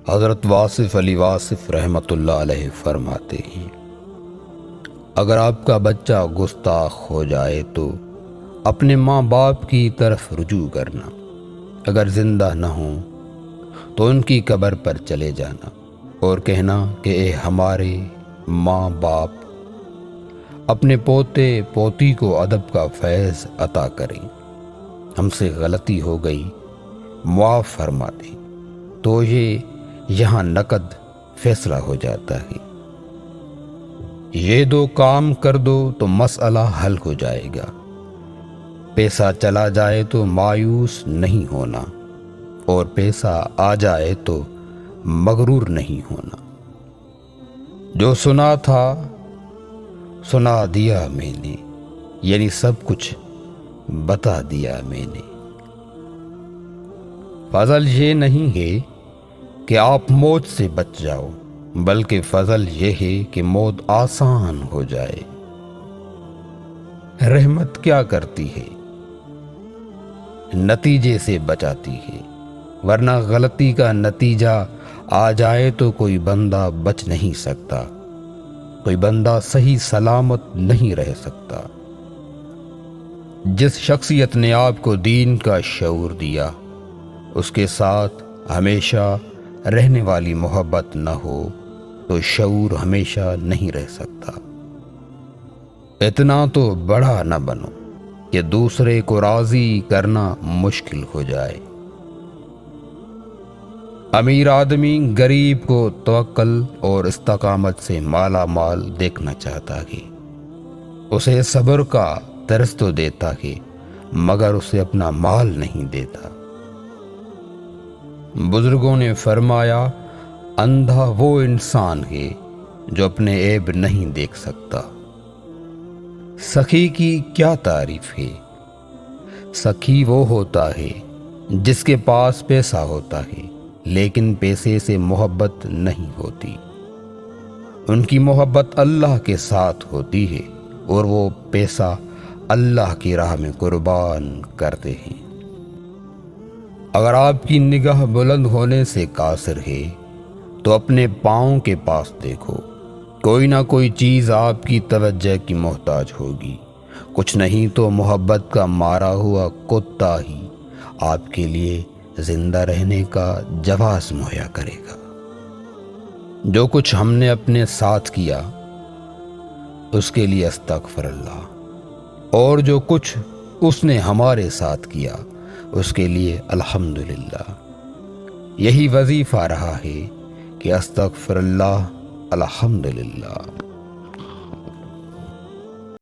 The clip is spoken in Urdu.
حضرت واصف علی واصف رحمۃ اللہ علیہ فرماتے ہیں، اگر آپ کا بچہ گستاخ ہو جائے تو اپنے ماں باپ کی طرف رجوع کرنا، اگر زندہ نہ ہوں تو ان کی قبر پر چلے جانا اور کہنا کہ اے ہمارے ماں باپ، اپنے پوتے پوتی کو ادب کا فیض عطا کریں، ہم سے غلطی ہو گئی، معاف فرما دیں، تو یہ یہاں نقد فیصلہ ہو جاتا ہے۔ یہ دو کام کر دو تو مسئلہ حل ہو جائے گا۔ پیسہ چلا جائے تو مایوس نہیں ہونا، اور پیسہ آ جائے تو مغرور نہیں ہونا۔ جو سنا تھا سنا دیا میں نے، یعنی سب کچھ بتا دیا میں نے۔ فضل یہ نہیں ہے کہ آپ موت سے بچ جاؤ، بلکہ فضل یہ ہے کہ موت آسان ہو جائے۔ رحمت کیا کرتی ہے؟ نتیجے سے بچاتی ہے، ورنہ غلطی کا نتیجہ آ جائے تو کوئی بندہ بچ نہیں سکتا، کوئی بندہ صحیح سلامت نہیں رہ سکتا۔ جس شخصیت نے آپ کو دین کا شعور دیا، اس کے ساتھ ہمیشہ رہنے والی محبت نہ ہو تو شعور ہمیشہ نہیں رہ سکتا۔ اتنا تو بڑا نہ بنو کہ دوسرے کو راضی کرنا مشکل ہو جائے۔ امیر آدمی غریب کو توکل اور استقامت سے مالا مال دیکھنا چاہتا ہے، اسے صبر کا درس تو دیتا ہے، مگر اسے اپنا مال نہیں دیتا۔ بزرگوں نے فرمایا، اندھا وہ انسان ہے جو اپنے عیب نہیں دیکھ سکتا۔ سخی کی کیا تعریف ہے؟ سخی وہ ہوتا ہے جس کے پاس پیسہ ہوتا ہے لیکن پیسے سے محبت نہیں ہوتی۔ ان کی محبت اللہ کے ساتھ ہوتی ہے اور وہ پیسہ اللہ کی راہ میں قربان کرتے ہیں۔ اگر آپ کی نگاہ بلند ہونے سے قاصر ہے تو اپنے پاؤں کے پاس دیکھو، کوئی نہ کوئی چیز آپ کی توجہ کی محتاج ہوگی، کچھ نہیں تو محبت کا مارا ہوا کتا ہی آپ کے لیے زندہ رہنے کا جواز مہیا کرے گا۔ جو کچھ ہم نے اپنے ساتھ کیا اس کے لیے استغفر اللہ، اور جو کچھ اس نے ہمارے ساتھ کیا اس کے لیے الحمدللہ۔ یہی وظیفہ رہا ہے کہ استغفر اللہ، الحمدللہ۔